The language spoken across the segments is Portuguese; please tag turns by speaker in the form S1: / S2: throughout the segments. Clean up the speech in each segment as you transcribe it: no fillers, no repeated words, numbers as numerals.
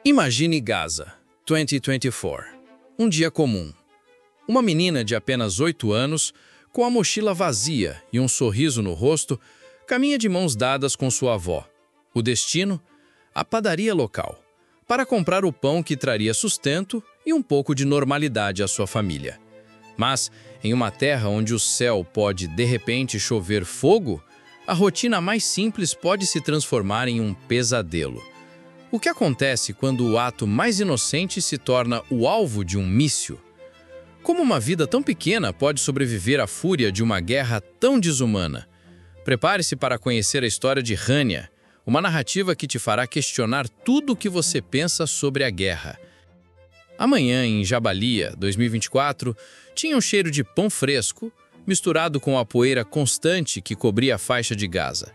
S1: Imagine Gaza, 2024. Um dia comum. Uma menina de apenas 8 anos, com a mochila vazia e um sorriso no rosto, caminha de mãos dadas com sua avó. O destino? A padaria local, para comprar o pão que traria sustento e um pouco de normalidade à sua família. Mas, em uma terra onde o céu pode de repente chover fogo, a rotina mais simples pode se transformar em um pesadelo. O que acontece quando o ato mais inocente se torna o alvo de um míssil? Como uma vida tão pequena pode sobreviver à fúria de uma guerra tão desumana? Prepare-se para conhecer a história de Rania, uma narrativa que te fará questionar tudo o que você pensa sobre a guerra. Amanhã, em Jabalia, 2024, tinha um cheiro de pão fresco, misturado com a poeira constante que cobria a faixa de Gaza.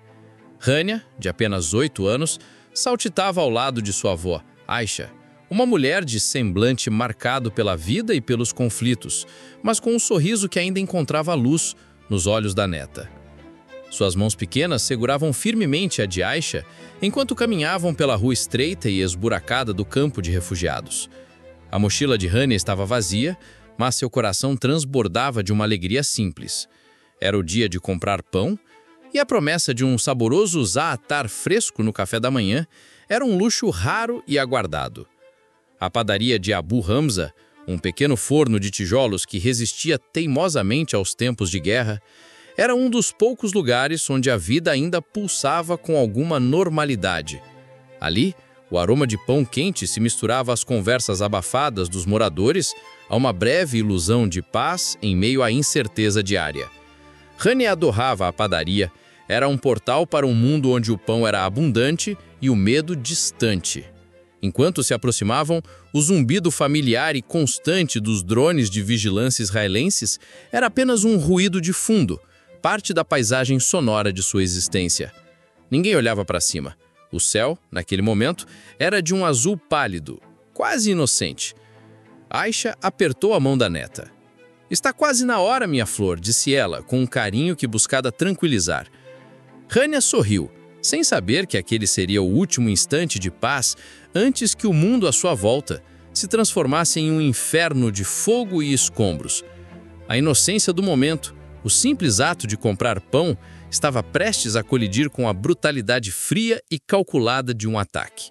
S1: Rania, de apenas 8 anos, saltitava ao lado de sua avó, Aisha, uma mulher de semblante marcado pela vida e pelos conflitos, mas com um sorriso que ainda encontrava luz nos olhos da neta. Suas mãos pequenas seguravam firmemente a de Aisha enquanto caminhavam pela rua estreita e esburacada do campo de refugiados. A mochila de Rania estava vazia, mas seu coração transbordava de uma alegria simples. Era o dia de comprar pão, e a promessa de um saboroso zaatar fresco no café da manhã era um luxo raro e aguardado. A padaria de Abu Hamza, um pequeno forno de tijolos que resistia teimosamente aos tempos de guerra, era um dos poucos lugares onde a vida ainda pulsava com alguma normalidade. Ali, o aroma de pão quente se misturava às conversas abafadas dos moradores a uma breve ilusão de paz em meio à incerteza diária. Rania adorava a padaria, era um portal para um mundo onde o pão era abundante e o medo distante. Enquanto se aproximavam, o zumbido familiar e constante dos drones de vigilância israelenses era apenas um ruído de fundo, parte da paisagem sonora de sua existência. Ninguém olhava para cima. O céu, naquele momento, era de um azul pálido, quase inocente. Aisha apertou a mão da neta. "Está quase na hora, minha flor", disse ela, com um carinho que buscava tranquilizar. Rania sorriu, sem saber que aquele seria o último instante de paz antes que o mundo à sua volta se transformasse em um inferno de fogo e escombros. A inocência do momento, o simples ato de comprar pão, estava prestes a colidir com a brutalidade fria e calculada de um ataque.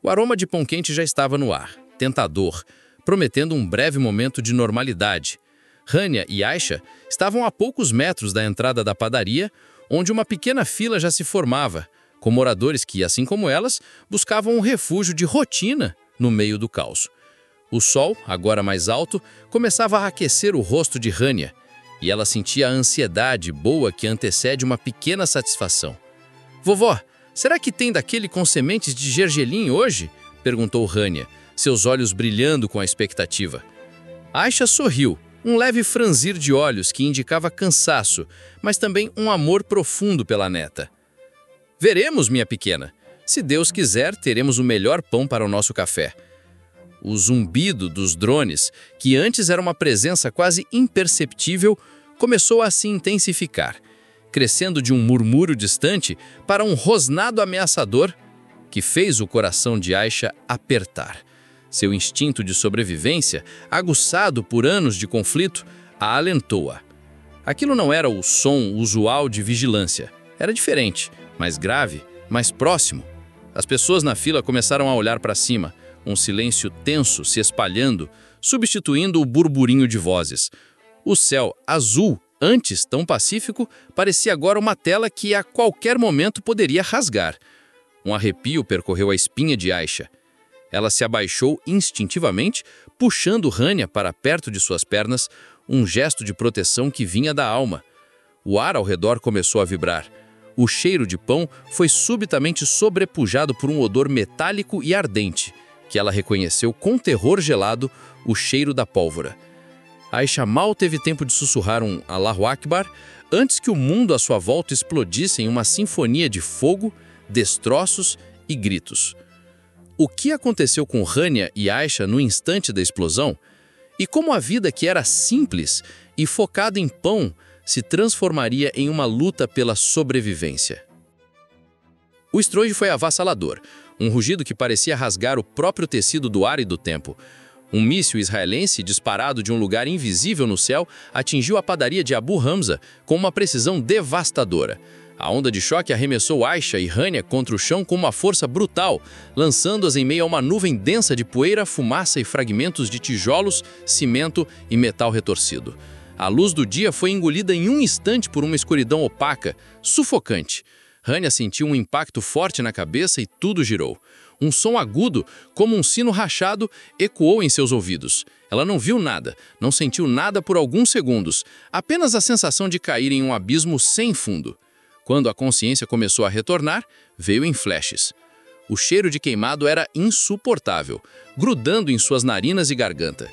S1: O aroma de pão quente já estava no ar, tentador, prometendo um breve momento de normalidade. Rania e Aisha estavam a poucos metros da entrada da padaria, onde uma pequena fila já se formava, com moradores que, assim como elas, buscavam um refúgio de rotina no meio do caos. O sol, agora mais alto, começava a aquecer o rosto de Rania, e ela sentia a ansiedade boa que antecede uma pequena satisfação. "Vovó, será que tem daquele com sementes de gergelim hoje?" perguntou Rania, seus olhos brilhando com a expectativa. Aisha sorriu, um leve franzir de olhos que indicava cansaço, mas também um amor profundo pela neta. "Veremos, minha pequena. Se Deus quiser, teremos o melhor pão para o nosso café." O zumbido dos drones, que antes era uma presença quase imperceptível, começou a se intensificar, crescendo de um murmúrio distante para um rosnado ameaçador que fez o coração de Aisha apertar. Seu instinto de sobrevivência, aguçado por anos de conflito, a alentou-a. Aquilo não era o som usual de vigilância. Era diferente, mais grave, mais próximo. As pessoas na fila começaram a olhar para cima, um silêncio tenso se espalhando, substituindo o burburinho de vozes. O céu azul, antes tão pacífico, parecia agora uma tela que a qualquer momento poderia rasgar. Um arrepio percorreu a espinha de Aisha. Ela se abaixou instintivamente, puxando Rania para perto de suas pernas, um gesto de proteção que vinha da alma. O ar ao redor começou a vibrar. O cheiro de pão foi subitamente sobrepujado por um odor metálico e ardente, que ela reconheceu com terror gelado o cheiro da pólvora. Aisha mal teve tempo de sussurrar um Allahu Akbar antes que o mundo à sua volta explodisse em uma sinfonia de fogo, destroços e gritos. O que aconteceu com Rania e Aisha no instante da explosão? E como a vida que era simples e focada em pão se transformaria em uma luta pela sobrevivência? O estrojo foi avassalador. um rugido que parecia rasgar o próprio tecido do ar e do tempo. Um míssil israelense, disparado de um lugar invisível no céu, atingiu a padaria de Abu Hamza com uma precisão devastadora. A onda de choque arremessou Aisha e Hania contra o chão com uma força brutal, lançando-as em meio a uma nuvem densa de poeira, fumaça e fragmentos de tijolos, cimento e metal retorcido. A luz do dia foi engolida em um instante por uma escuridão opaca, sufocante. Hania sentiu um impacto forte na cabeça e tudo girou. Um som agudo, como um sino rachado, ecoou em seus ouvidos. Ela não viu nada, não sentiu nada por alguns segundos, apenas a sensação de cair em um abismo sem fundo. Quando a consciência começou a retornar, veio em flashes. O cheiro de queimado era insuportável, grudando em suas narinas e garganta.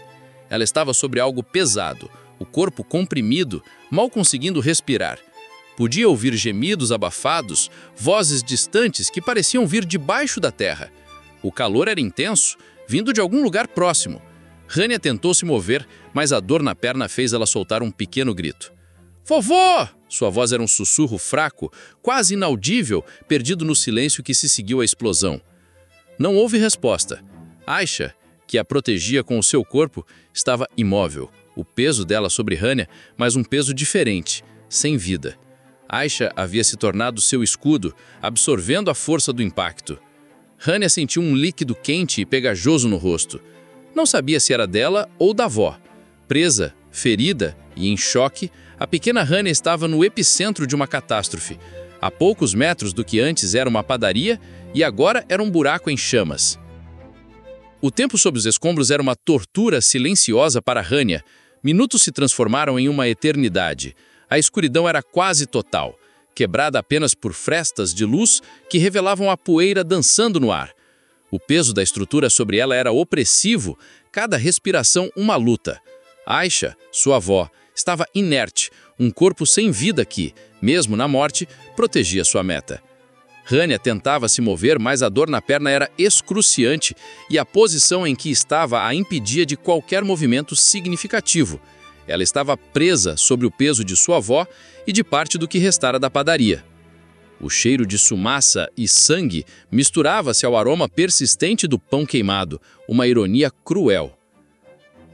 S1: Ela estava sobre algo pesado, o corpo comprimido, mal conseguindo respirar. Podia ouvir gemidos abafados, vozes distantes que pareciam vir debaixo da terra. O calor era intenso, vindo de algum lugar próximo. Hania tentou se mover, mas a dor na perna fez ela soltar um pequeno grito. "Vovó!" Sua voz era um sussurro fraco, quase inaudível, perdido no silêncio que se seguiu à explosão. Não houve resposta. Aisha, que a protegia com o seu corpo, estava imóvel. O peso dela sobre Hania, mas um peso diferente, sem vida. Aisha havia se tornado seu escudo, absorvendo a força do impacto. Hania sentiu um líquido quente e pegajoso no rosto. Não sabia se era dela ou da avó. Presa, ferida e em choque, a pequena Hania estava no epicentro de uma catástrofe. A poucos metros do que antes era uma padaria e agora era um buraco em chamas. O tempo sob os escombros era uma tortura silenciosa para Hania. Minutos se transformaram em uma eternidade. A escuridão era quase total, quebrada apenas por frestas de luz que revelavam a poeira dançando no ar. O peso da estrutura sobre ela era opressivo, cada respiração uma luta. Aisha, sua avó, estava inerte, um corpo sem vida que, mesmo na morte, protegia sua meta. Hania tentava se mover, mas a dor na perna era excruciante e a posição em que estava a impedia de qualquer movimento significativo. Ela estava presa sob o peso de sua avó e de parte do que restara da padaria. O cheiro de sumaça e sangue misturava-se ao aroma persistente do pão queimado, uma ironia cruel.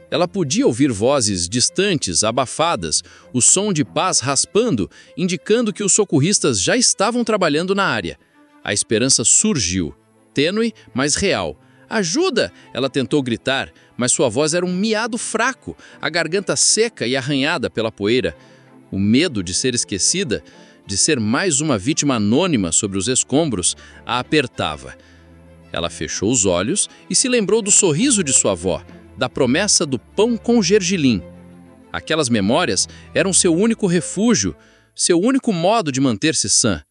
S1: Ela podia ouvir vozes distantes, abafadas, o som de pás raspando, indicando que os socorristas já estavam trabalhando na área. A esperança surgiu, tênue, mas real. "Ajuda!" Ela tentou gritar, mas sua voz era um miado fraco, a garganta seca e arranhada pela poeira. O medo de ser esquecida, de ser mais uma vítima anônima sobre os escombros, a apertava. Ela fechou os olhos e se lembrou do sorriso de sua avó, da promessa do pão com gergelim. Aquelas memórias eram seu único refúgio, seu único modo de manter-se sã.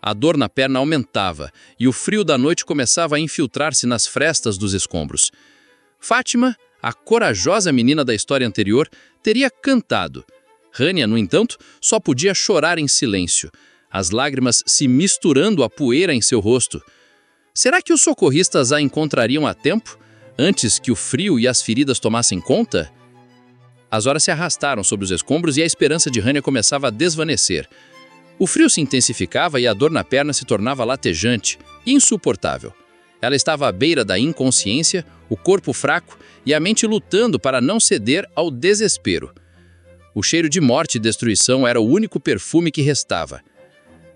S1: A dor na perna aumentava e o frio da noite começava a infiltrar-se nas frestas dos escombros. Fátima, a corajosa menina da história anterior, teria cantado. Hania, no entanto, só podia chorar em silêncio, as lágrimas se misturando à poeira em seu rosto. Será que os socorristas a encontrariam a tempo, antes que o frio e as feridas tomassem conta? As horas se arrastaram sobre os escombros e a esperança de Hania começava a desvanecer. O frio se intensificava e a dor na perna se tornava latejante, insuportável. Ela estava à beira da inconsciência, o corpo fraco e a mente lutando para não ceder ao desespero. O cheiro de morte e destruição era o único perfume que restava.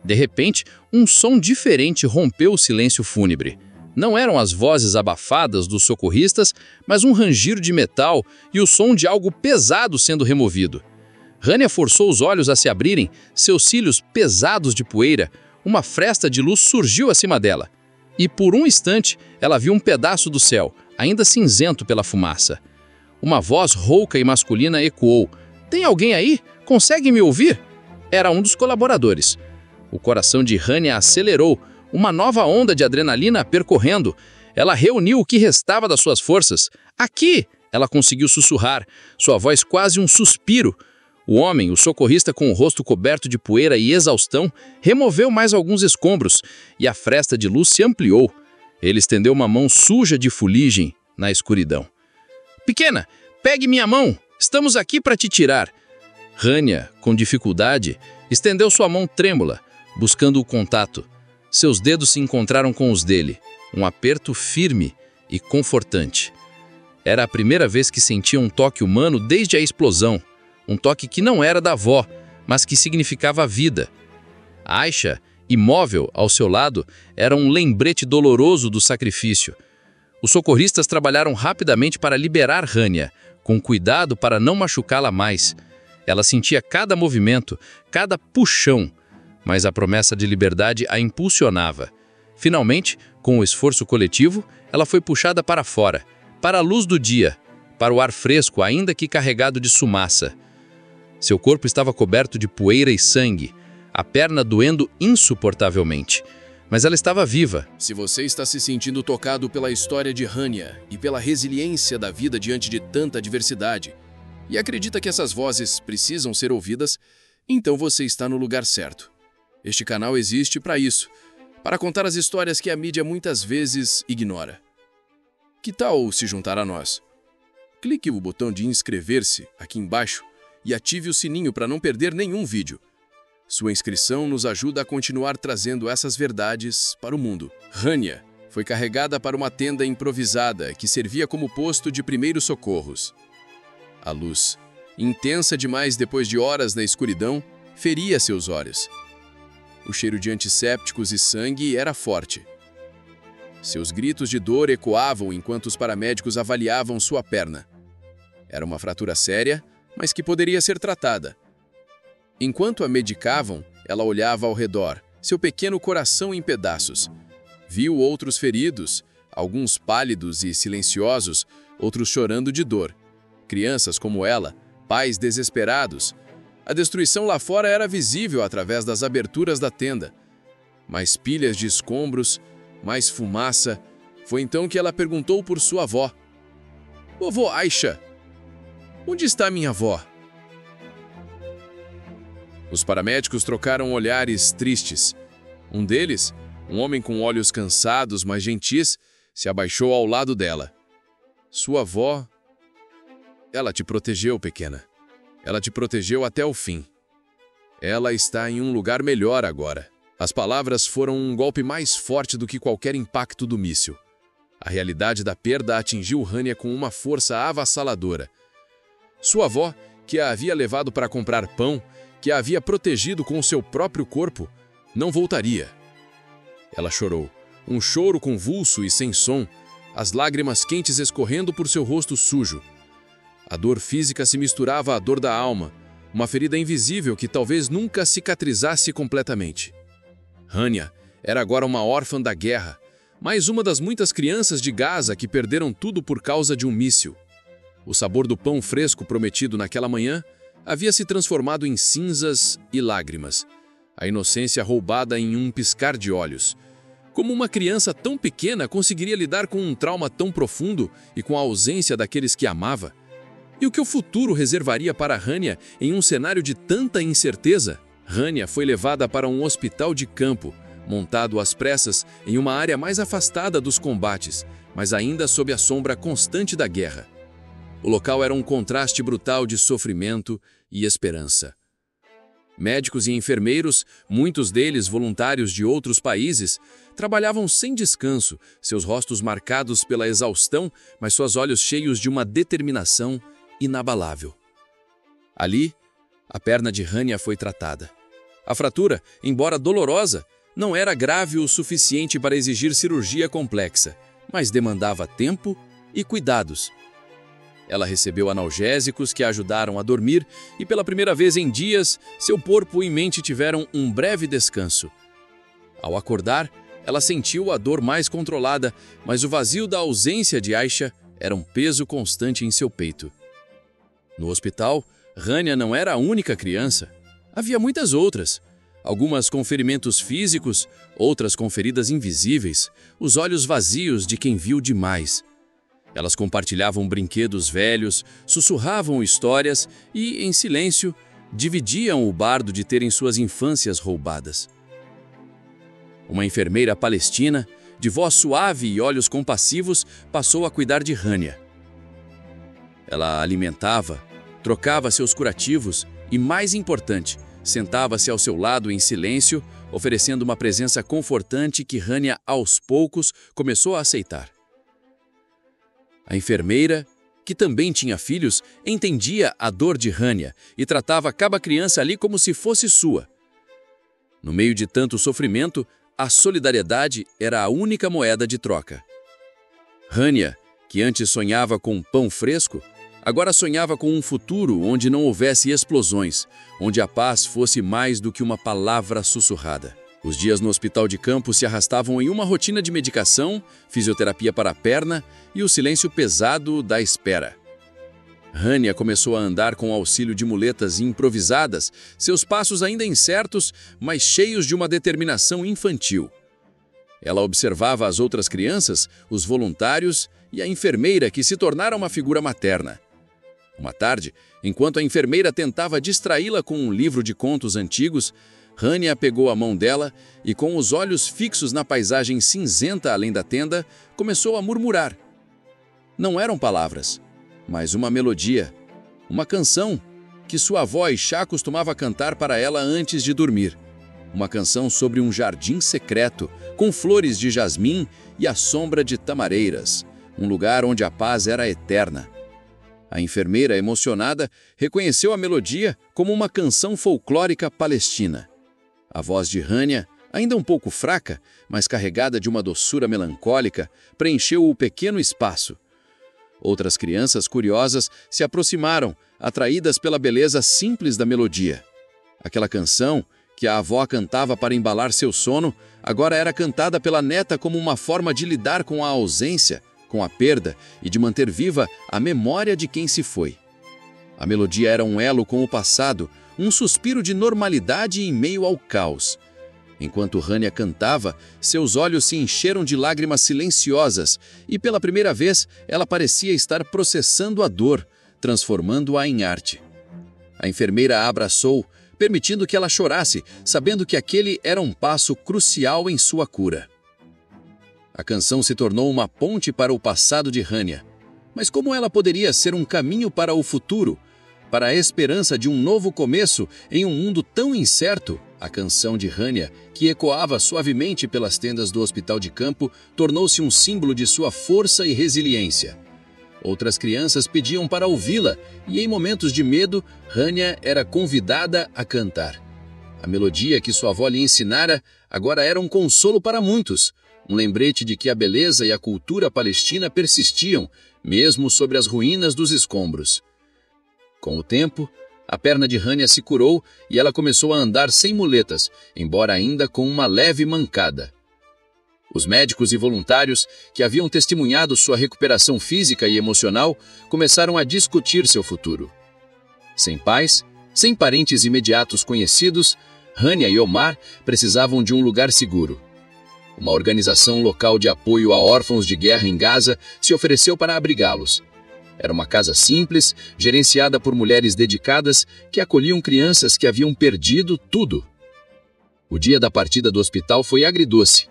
S1: De repente, um som diferente rompeu o silêncio fúnebre. Não eram as vozes abafadas dos socorristas, mas um rangir de metal e o som de algo pesado sendo removido. Hania forçou os olhos a se abrirem, seus cílios pesados de poeira. Uma fresta de luz surgiu acima dela. E por um instante, ela viu um pedaço do céu, ainda cinzento pela fumaça. Uma voz rouca e masculina ecoou. "Tem alguém aí? Consegue me ouvir?" Era um dos colaboradores. O coração de Hania acelerou, uma nova onda de adrenalina percorrendo. Ela reuniu o que restava das suas forças. "Aqui!" Ela conseguiu sussurrar, sua voz quase um suspiro. O homem, o socorrista com o rosto coberto de poeira e exaustão, removeu mais alguns escombros e a fresta de luz se ampliou. Ele estendeu uma mão suja de fuligem na escuridão. "Pequena, pegue minha mão! Estamos aqui para te tirar!" Hania, com dificuldade, estendeu sua mão trêmula, buscando o contato. Seus dedos se encontraram com os dele. um aperto firme e confortante. Era a primeira vez que sentia um toque humano desde a explosão, um toque que não era da avó, mas que significava a vida. Aisha, imóvel ao seu lado, era um lembrete doloroso do sacrifício. Os socorristas trabalharam rapidamente para liberar Rania, com cuidado para não machucá-la mais. Ela sentia cada movimento, cada puxão, mas a promessa de liberdade a impulsionava. Finalmente, com o esforço coletivo, ela foi puxada para fora, para a luz do dia, para o ar fresco, ainda que carregado de sumaça. Seu corpo estava coberto de poeira e sangue, a perna doendo insuportavelmente. Mas ela estava viva.
S2: Se você está se sentindo tocado pela história de Rania e pela resiliência da vida diante de tanta adversidade, e acredita que essas vozes precisam ser ouvidas, então você está no lugar certo. Este canal existe para isso, para contar as histórias que a mídia muitas vezes ignora. Que tal se juntar a nós? Clique no botão de inscrever-se aqui embaixo e ative o sininho para não perder nenhum vídeo. Sua inscrição nos ajuda a continuar trazendo essas verdades para o mundo. Rania foi carregada para uma tenda improvisada que servia como posto de primeiros socorros. A luz, intensa demais depois de horas na escuridão, feria seus olhos. O cheiro de antissépticos e sangue era forte. Seus gritos de dor ecoavam enquanto os paramédicos avaliavam sua perna. Era uma fratura séria, mas que poderia ser tratada. Enquanto a medicavam, ela olhava ao redor, seu pequeno coração em pedaços. Viu outros feridos, alguns pálidos e silenciosos, outros chorando de dor. Crianças como ela, pais desesperados. A destruição lá fora era visível através das aberturas da tenda. Mais pilhas de escombros, mais fumaça. Foi então que ela perguntou por sua avó. "Vovó Aisha, onde está minha avó?" Os paramédicos trocaram olhares tristes. Um deles, um homem com olhos cansados, mas gentis, se abaixou ao lado dela. "Sua avó... ela te protegeu, pequena. Ela te protegeu até o fim. Ela está em um lugar melhor agora." As palavras foram um golpe mais forte do que qualquer impacto do míssil. A realidade da perda atingiu Rania com uma força avassaladora. Sua avó, que a havia levado para comprar pão, que a havia protegido com o seu próprio corpo, não voltaria. Ela chorou, um choro convulso e sem som, as lágrimas quentes escorrendo por seu rosto sujo. A dor física se misturava à dor da alma, uma ferida invisível que talvez nunca cicatrizasse completamente. Rania era agora uma órfã da guerra, mais uma das muitas crianças de Gaza que perderam tudo por causa de um míssil. O sabor do pão fresco prometido naquela manhã havia se transformado em cinzas e lágrimas, a inocência roubada em um piscar de olhos. Como uma criança tão pequena conseguiria lidar com um trauma tão profundo e com a ausência daqueles que amava? E o que o futuro reservaria para Rania em um cenário de tanta incerteza? Rania foi levada para um hospital de campo, montado às pressas em uma área mais afastada dos combates, mas ainda sob a sombra constante da guerra. O local era um contraste brutal de sofrimento e esperança. Médicos e enfermeiros, muitos deles voluntários de outros países, trabalhavam sem descanso, seus rostos marcados pela exaustão, mas seus olhos cheios de uma determinação inabalável. Ali, a perna de Rania foi tratada. A fratura, embora dolorosa, não era grave o suficiente para exigir cirurgia complexa, mas demandava tempo e cuidados. Ela recebeu analgésicos que a ajudaram a dormir e, pela primeira vez em dias, seu corpo e mente tiveram um breve descanso. Ao acordar, ela sentiu a dor mais controlada, mas o vazio da ausência de Aisha era um peso constante em seu peito. No hospital, Rania não era a única criança. Havia muitas outras. Algumas com ferimentos físicos, outras com feridas invisíveis, os olhos vazios de quem viu demais. Elas compartilhavam brinquedos velhos, sussurravam histórias e, em silêncio, dividiam o bardo de terem suas infâncias roubadas. Uma enfermeira palestina, de voz suave e olhos compassivos, passou a cuidar de Rania. Ela a alimentava, trocava seus curativos e, mais importante, sentava-se ao seu lado em silêncio, oferecendo uma presença confortante que Hania, aos poucos, começou a aceitar. A enfermeira, que também tinha filhos, entendia a dor de Hania e tratava cada criança ali como se fosse sua. No meio de tanto sofrimento, a solidariedade era a única moeda de troca. Hania, que antes sonhava com pão fresco, agora sonhava com um futuro onde não houvesse explosões, onde a paz fosse mais do que uma palavra sussurrada. Os dias no hospital de campo se arrastavam em uma rotina de medicação, fisioterapia para a perna e o silêncio pesado da espera. Hania começou a andar com o auxílio de muletas improvisadas, seus passos ainda incertos, mas cheios de uma determinação infantil. Ela observava as outras crianças, os voluntários e a enfermeira, que se tornara uma figura materna. Uma tarde, enquanto a enfermeira tentava distraí-la com um livro de contos antigos, Hania pegou a mão dela e, com os olhos fixos na paisagem cinzenta além da tenda, começou a murmurar. Não eram palavras, mas uma melodia, uma canção que sua avó Ixá costumava cantar para ela antes de dormir. Uma canção sobre um jardim secreto, com flores de jasmim e a sombra de tamareiras, um lugar onde a paz era eterna. A enfermeira, emocionada, reconheceu a melodia como uma canção folclórica palestina. A voz de Hania, ainda um pouco fraca, mas carregada de uma doçura melancólica, preencheu o pequeno espaço. Outras crianças curiosas se aproximaram, atraídas pela beleza simples da melodia. Aquela canção, que a avó cantava para embalar seu sono, agora era cantada pela neta como uma forma de lidar com a ausência, com a perda e de manter viva a memória de quem se foi. A melodia era um elo com o passado, um suspiro de normalidade em meio ao caos. Enquanto Hania cantava, seus olhos se encheram de lágrimas silenciosas e, pela primeira vez, ela parecia estar processando a dor, transformando-a em arte. A enfermeira a abraçou, permitindo que ela chorasse, sabendo que aquele era um passo crucial em sua cura. A canção se tornou uma ponte para o passado de Hania. Mas como ela poderia ser um caminho para o futuro, para a esperança de um novo começo em um mundo tão incerto? A canção de Hania, que ecoava suavemente pelas tendas do hospital de campo, tornou-se um símbolo de sua força e resiliência. Outras crianças pediam para ouvi-la, e em momentos de medo, Hania era convidada a cantar. A melodia que sua avó lhe ensinara agora era um consolo para muitos, um lembrete de que a beleza e a cultura palestina persistiam, mesmo sobre as ruínas dos escombros. Com o tempo, a perna de Hania se curou e ela começou a andar sem muletas, embora ainda com uma leve mancada. Os médicos e voluntários, que haviam testemunhado sua recuperação física e emocional, começaram a discutir seu futuro. Sem pais, sem parentes imediatos conhecidos, Hania e Omar precisavam de um lugar seguro. Uma organização local de apoio a órfãos de guerra em Gaza se ofereceu para abrigá-los. Era uma casa simples, gerenciada por mulheres dedicadas que acolhiam crianças que haviam perdido tudo. O dia da partida do hospital foi agridoce.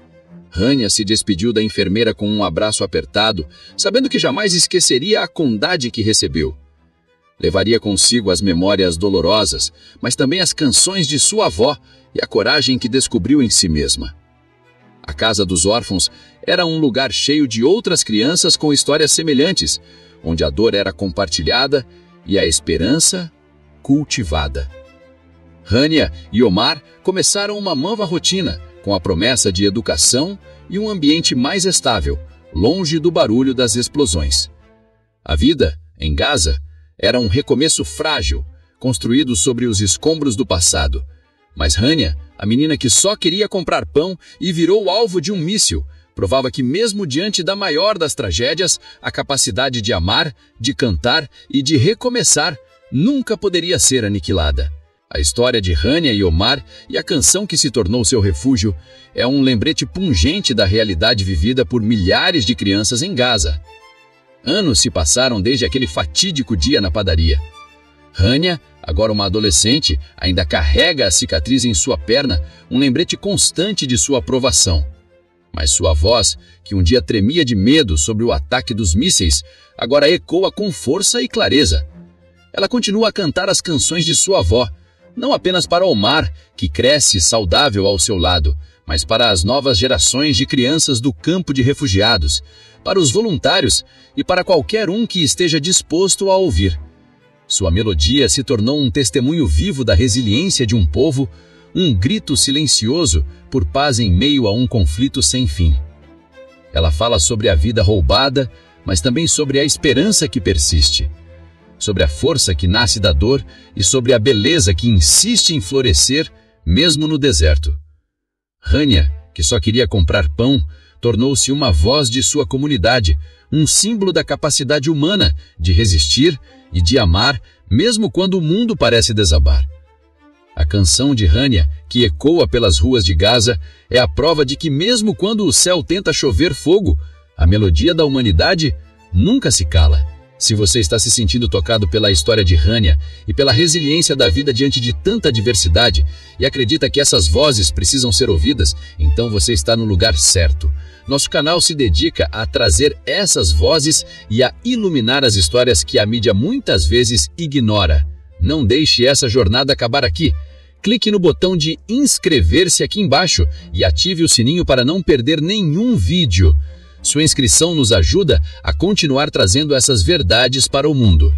S2: Hania se despediu da enfermeira com um abraço apertado, sabendo que jamais esqueceria a bondade que recebeu. Levaria consigo as memórias dolorosas, mas também as canções de sua avó e a coragem que descobriu em si mesma. A casa dos órfãos era um lugar cheio de outras crianças com histórias semelhantes, onde a dor era compartilhada e a esperança cultivada. Hania e Omar começaram uma nova rotina, com a promessa de educação e um ambiente mais estável, longe do barulho das explosões. A vida, em Gaza, era um recomeço frágil, construído sobre os escombros do passado. Mas Hania, a menina que só queria comprar pão e virou alvo de um míssil, provava que mesmo diante da maior das tragédias, a capacidade de amar, de cantar e de recomeçar nunca poderia ser aniquilada. A história de Hania e Omar e a canção que se tornou seu refúgio é um lembrete pungente da realidade vivida por milhares de crianças em Gaza. Anos se passaram desde aquele fatídico dia na padaria. Hania, agora uma adolescente, ainda carrega a cicatriz em sua perna, um lembrete constante de sua aprovação. Mas sua voz, que um dia tremia de medo sobre o ataque dos mísseis, agora ecoa com força e clareza. Ela continua a cantar as canções de sua avó,
S3: Não apenas para Omar, que cresce saudável ao seu lado, mas para as novas gerações de crianças do campo de refugiados, para os voluntários e para qualquer um que esteja disposto a ouvir. Sua melodia se tornou um testemunho vivo da resiliência de um povo, um grito silencioso por paz em meio a um conflito sem fim. Ela fala sobre a vida roubada, mas também sobre a esperança que persiste, sobre a força que nasce da dor e sobre a beleza que insiste em florescer mesmo no deserto. Rania, que só queria comprar pão, tornou-se uma voz de sua comunidade, um símbolo da capacidade humana de resistir e de amar, mesmo quando o mundo parece desabar. A canção de Rania, que ecoa pelas ruas de Gaza, é a prova de que mesmo quando o céu tenta chover fogo, a melodia da humanidade nunca se cala. Se você está se sentindo tocado pela história de Rania e pela resiliência da vida diante de tanta adversidade e acredita que essas vozes precisam ser ouvidas, então você está no lugar certo. Nosso canal se dedica a trazer essas vozes e a iluminar as histórias que a mídia muitas vezes ignora. Não deixe essa jornada acabar aqui. Clique no botão de inscrever-se aqui embaixo e ative o sininho para não perder nenhum vídeo. Sua inscrição nos ajuda a continuar trazendo essas verdades para o mundo.